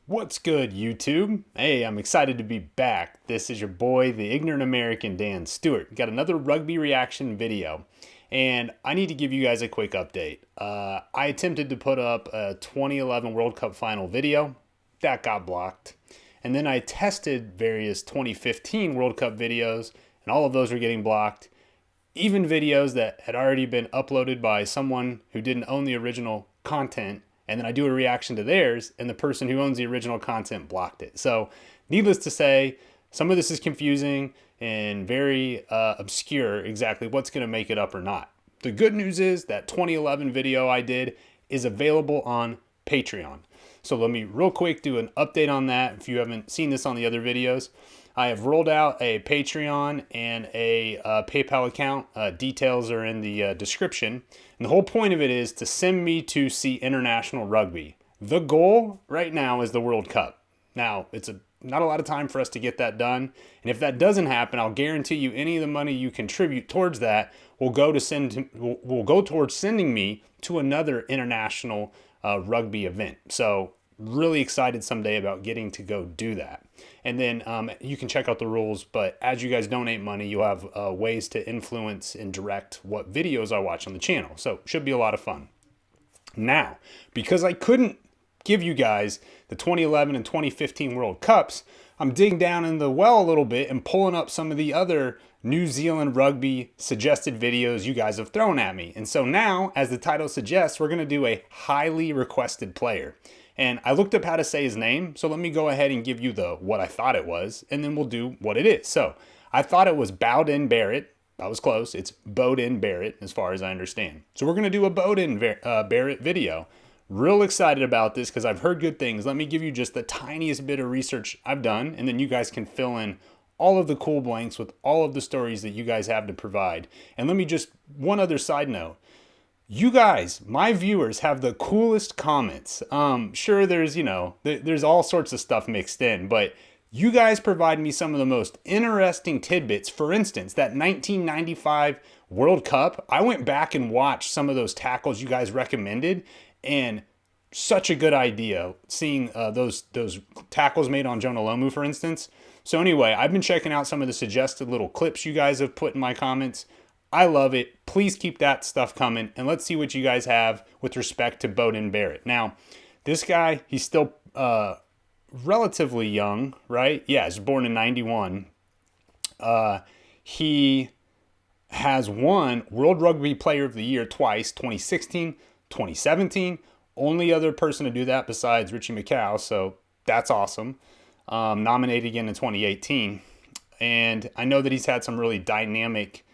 What's good, YouTube? Hey, I'm excited to be back. This is your boy, the ignorant American Dan Stewart. Got another rugby reaction video, and I need to give you guys a quick update. I attempted to put up a 2011 World Cup final video. That got blocked. And then I tested various 2015 World Cup videos, and all of those were getting blocked. Even videos that had already been uploaded by someone who didn't own the original content, and then I do a reaction to theirs, and the person who owns the original content blocked it. So, needless to say, some of this is confusing and very obscure exactly what's going to make it up or not. The good news is that 2011 video I did is available on Patreon. So let me real quick do an update on that if you haven't seen this on the other videos. I have rolled out a Patreon and a PayPal account. Details are in the description. And the whole point of it is to send me to see international rugby. The goal right now is the World Cup. Now, it's not a lot of time for us to get that done. And if that doesn't happen, I'll guarantee you any of the money you contribute towards that will go towards sending me to another international rugby event. So really excited someday about getting to go do that. And then you can check out the rules, but as you guys donate money, you'll have ways to influence and direct what videos I watch on the channel. So should be a lot of fun. Now, because I couldn't give you guys the 2011 and 2015 World Cups, I'm digging down in the well a little bit and pulling up some of the other New Zealand rugby suggested videos you guys have thrown at me. And so now, as the title suggests, we're going to do a highly requested player. And I looked up how to say his name, so let me go ahead and give you what I thought it was, and then we'll do what it is. So I thought it was Beauden Barrett. I was close. It's Beauden Barrett, as far as I understand. So we're going to do a Beauden Barrett video. Real excited about this because I've heard good things. Let me give you just the tiniest bit of research I've done, and then you guys can fill in all of the cool blanks with all of the stories that you guys have to provide. And let me just, one other side note. You guys, my viewers, have the coolest comments. Sure, there's all sorts of stuff mixed in, but you guys provide me some of the most interesting tidbits. For instance, that 1995 World Cup, I went back and watched some of those tackles you guys recommended, and such a good idea seeing those tackles made on Jonah Lomu, for instance. So anyway, I've been checking out some of the suggested little clips you guys have put in my comments. I love it. Please keep that stuff coming, and let's see what you guys have with respect to Beauden Barrett. Now, this guy, he's still relatively young, right? Yeah, he's born in 91. He has won World Rugby Player of the Year twice, 2016, 2017. Only other person to do that besides Richie McCaw, so that's awesome. Nominated again in 2018. And I know that he's had some really dynamic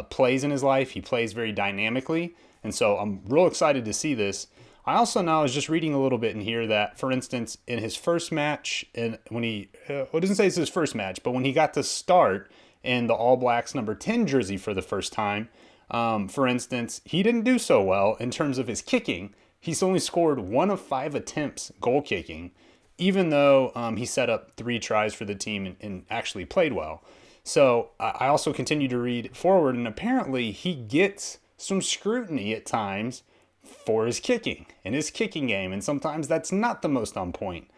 plays in his life. He plays very dynamically, and so I'm real excited to see this. I also know I was just reading a little bit in here that, for instance, in his first match, and when it doesn't say it's his first match, but when he got to start in the All Blacks number 10 jersey for the first time, for instance, he didn't do so well in terms of his kicking. He's only scored 1 of 5 attempts goal kicking, even though he set up 3 tries for the team and actually played well. So I also continue to read forward, and apparently he gets some scrutiny at times for his kicking and his kicking game, and sometimes that's not the most on point.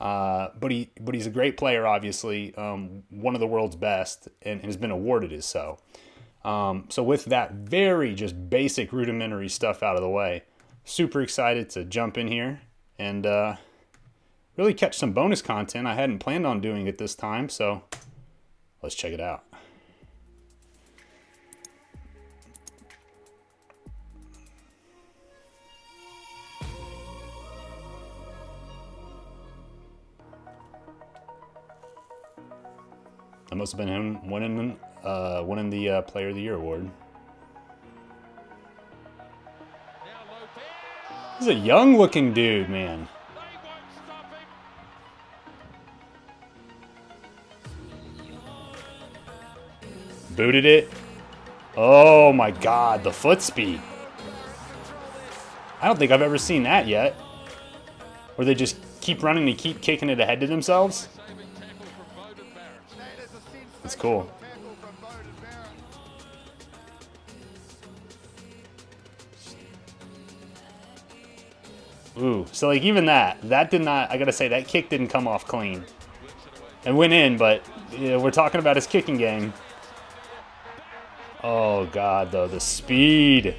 But he's a great player, obviously, one of the world's best, and has been awarded as so. So with that very just basic rudimentary stuff out of the way, super excited to jump in here and really catch some bonus content. I hadn't planned on doing it this time, so let's check it out. That must have been him winning the Player of the Year award. He's a young-looking dude, man. Booted it. Oh my God, the foot speed. I don't think I've ever seen that yet. Where they just keep running and keep kicking it ahead to themselves. It's cool. Ooh, so like even that did not, I gotta say, that kick didn't come off clean. And went in, but we're talking about his kicking game. Oh, God, though, the speed.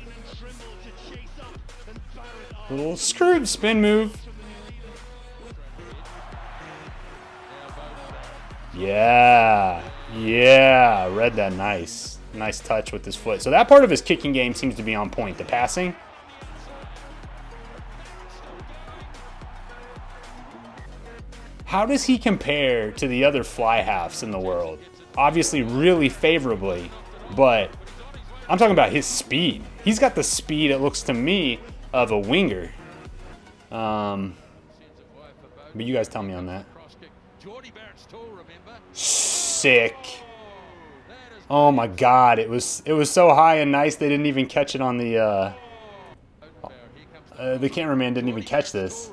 Little screwed spin move. Yeah, read that nice. Nice touch with his foot. So that part of his kicking game seems to be on point. The passing. How does he compare to the other fly halves in the world? Obviously really favorably, but I'm talking about his speed. He's got the speed, it looks to me, of a winger. But you guys tell me on that. Sick. Oh my God, it was so high and nice they didn't even catch it on the cameraman didn't even catch this.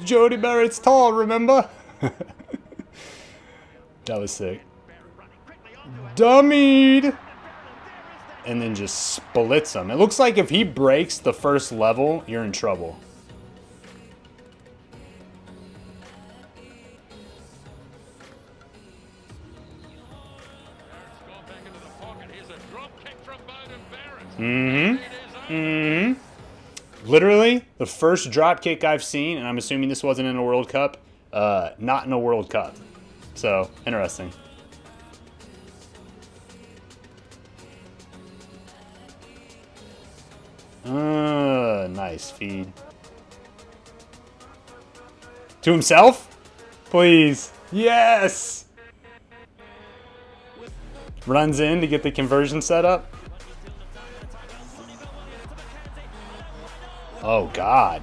Jody Barrett's tall, remember? That was sick. Dummied! And then just splits him. It looks like if he breaks the first level, you're in trouble. Literally, the first drop kick I've seen, and I'm assuming this wasn't in a World Cup, not in a World Cup. So, interesting. Nice feed. To himself? Please. Yes! Runs in to get the conversion set up. Oh, God.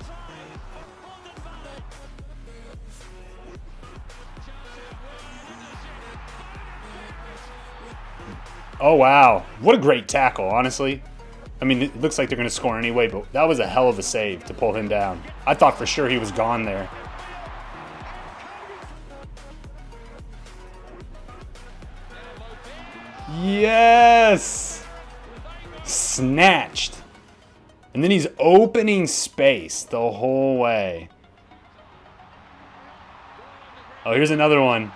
Oh, wow. What a great tackle, honestly. I mean, it looks like they're going to score anyway, but that was a hell of a save to pull him down. I thought for sure he was gone there. Yes! Snatched. And then he's opening space the whole way. Oh, here's another one.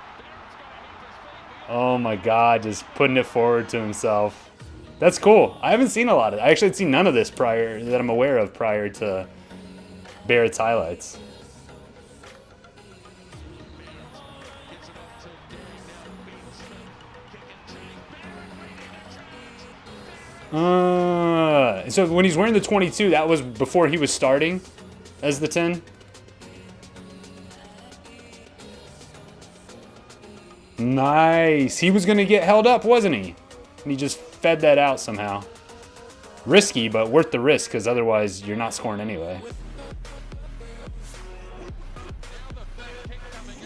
Oh my God, just putting it forward to himself. That's cool. I haven't seen a lot of it. I actually had seen none of this prior that I'm aware of prior to Barrett's highlights. So when he's wearing the 22, that was before he was starting as the 10? Nice. He was going to get held up, wasn't he? And he just fed that out somehow. Risky, but worth the risk, because otherwise you're not scoring anyway.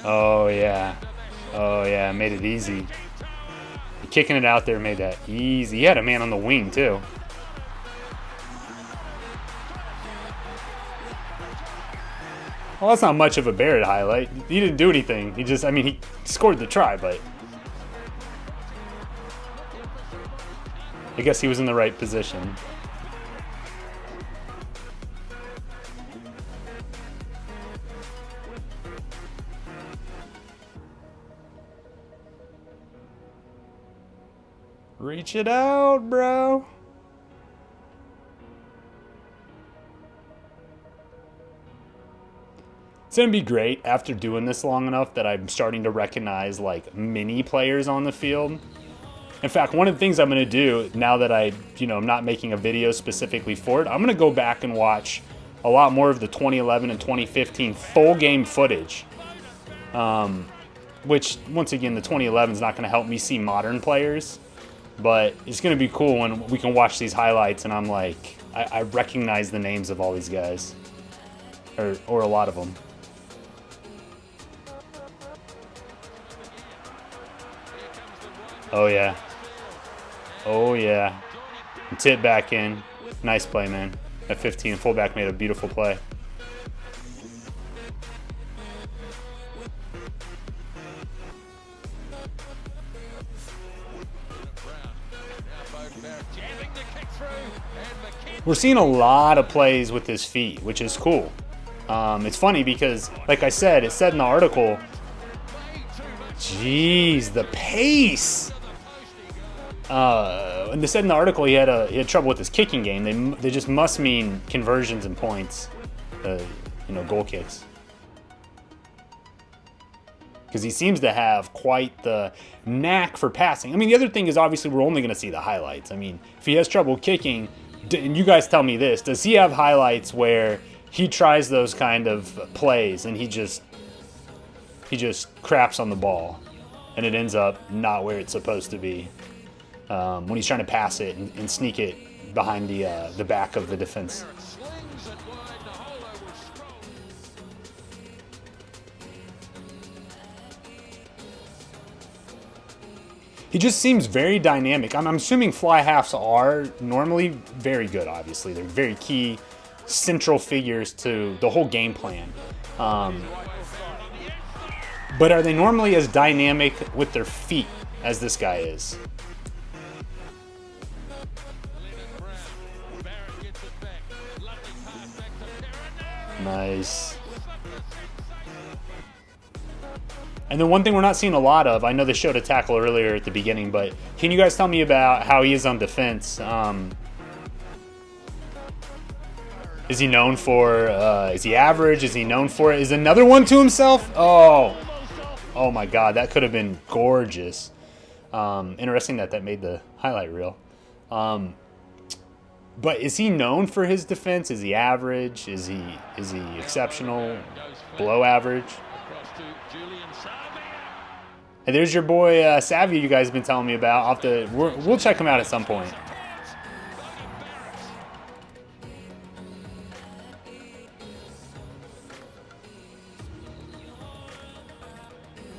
Oh, yeah. Oh, yeah. Made it easy. Kicking it out there made that easy. He had a man on the wing, too. Well, that's not much of a Barrett highlight. He didn't do anything. He just, I mean, he scored the try, but I guess he was in the right position. Reach it out, bro. It's going to be great after doing this long enough that I'm starting to recognize like mini players on the field. In fact, one of the things I'm going to do now that I'm not making a video specifically for it, I'm going to go back and watch a lot more of the 2011 and 2015 full game footage. Which, once again, the 2011 is not going to help me see modern players. But it's going to be cool when we can watch these highlights and I'm like, I recognize the names of all these guys. Or a lot of them. Oh, yeah. Oh, yeah. And tip back in. Nice play, man. At 15, fullback made a beautiful play. We're seeing a lot of plays with his feet, which is cool. It's funny because, like I said, it said in the article, jeez, the pace. And they said in the article he had trouble with his kicking game. They just must mean conversions and points, goal kicks. Because he seems to have quite the knack for passing. I mean, the other thing is obviously we're only going to see the highlights. I mean, if he has trouble kicking, and you guys tell me this, does he have highlights where he tries those kind of plays and he just craps on the ball and it ends up not where it's supposed to be when he's trying to pass it and sneak it behind the back of the defense? He just seems very dynamic. I'm assuming fly halves are normally very good, obviously. They're very key central figures to the whole game plan. But are they normally as dynamic with their feet as this guy is? Nice. And then one thing we're not seeing a lot of, I know they showed a tackle earlier at the beginning, but can you guys tell me about how he is on defense? Is he known for, is he average? Is he known for it? Is another one to himself? Oh my God, that could have been gorgeous. Interesting that made the highlight reel. But is he known for his defense? Is he average? Is he exceptional? Below average? Hey, there's your boy Savvy you guys have been telling me about. We'll check him out at some point.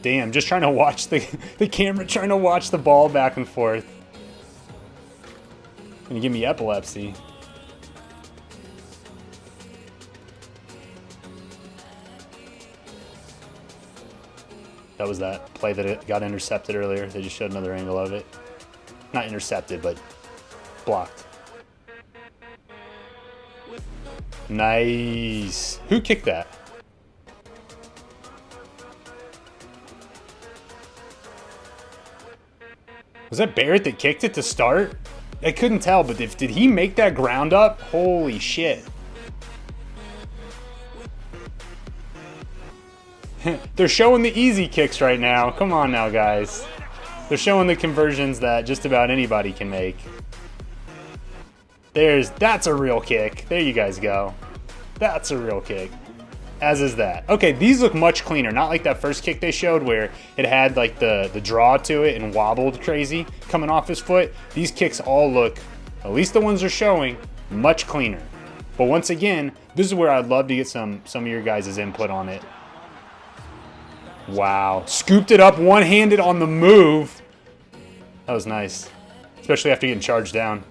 Damn, just trying to watch the camera, trying to watch the ball back and forth. Gonna give me epilepsy. That was that play that it got intercepted earlier. They just showed another angle of it. Not intercepted, but blocked. Nice. Who kicked that? Was that Barrett that kicked it to start? I couldn't tell, but did he make that ground up? Holy shit. They're showing the easy kicks right now. Come on now, guys. They're showing the conversions that just about anybody can make. That's a real kick. There you guys go. That's a real kick. As is that. Okay, these look much cleaner. Not like that first kick they showed where it had like the draw to it and wobbled crazy coming off his foot. These kicks all look, at least the ones they're showing, much cleaner. But once again, this is where I'd love to get some of your guys' input on it. Wow. Scooped it up one-handed on the move. That was nice. Especially after getting charged down.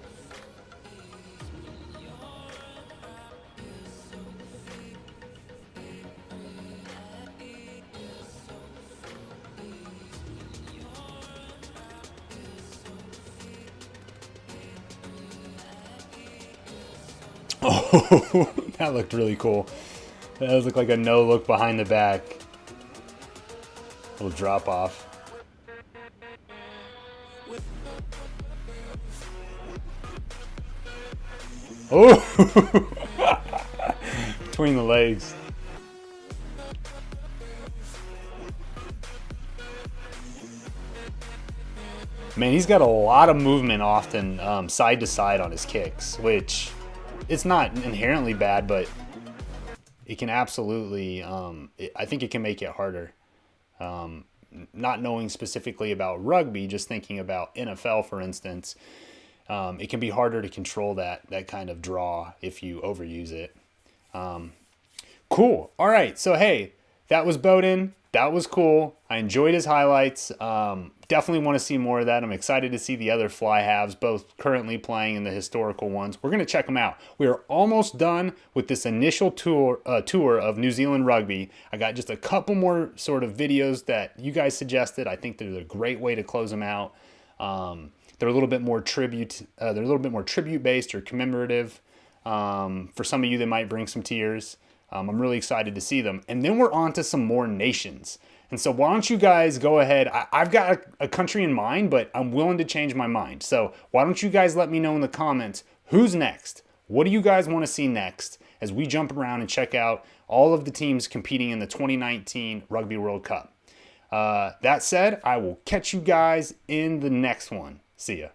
Oh, that looked really cool. That looked like a no-look behind the back. Little drop off. Oh! Between the legs. Man, he's got a lot of movement often side to side on his kicks, which it's not inherently bad, but it can absolutely, I think it can make it harder. Not knowing specifically about rugby, just thinking about NFL, for instance, it can be harder to control that kind of draw if you overuse it. Cool. All right. So, hey, that was Beauden. That was cool. I enjoyed his highlights. Definitely want to see more of that. I'm excited to see the other fly halves, both currently playing and the historical ones. We're going to check them out. We are almost done with this initial tour of New Zealand rugby. I got just a couple more sort of videos that you guys suggested. I think they're a great way to close them out. They're a little bit more tribute. They're a little bit more tribute based or commemorative. For some of you, they might bring some tears. I'm really excited to see them. And then we're on to some more nations. And so why don't you guys go ahead? I've got a country in mind, but I'm willing to change my mind. So why don't you guys let me know in the comments who's next? What do you guys want to see next as we jump around and check out all of the teams competing in the 2019 Rugby World Cup? That said, I will catch you guys in the next one. See ya.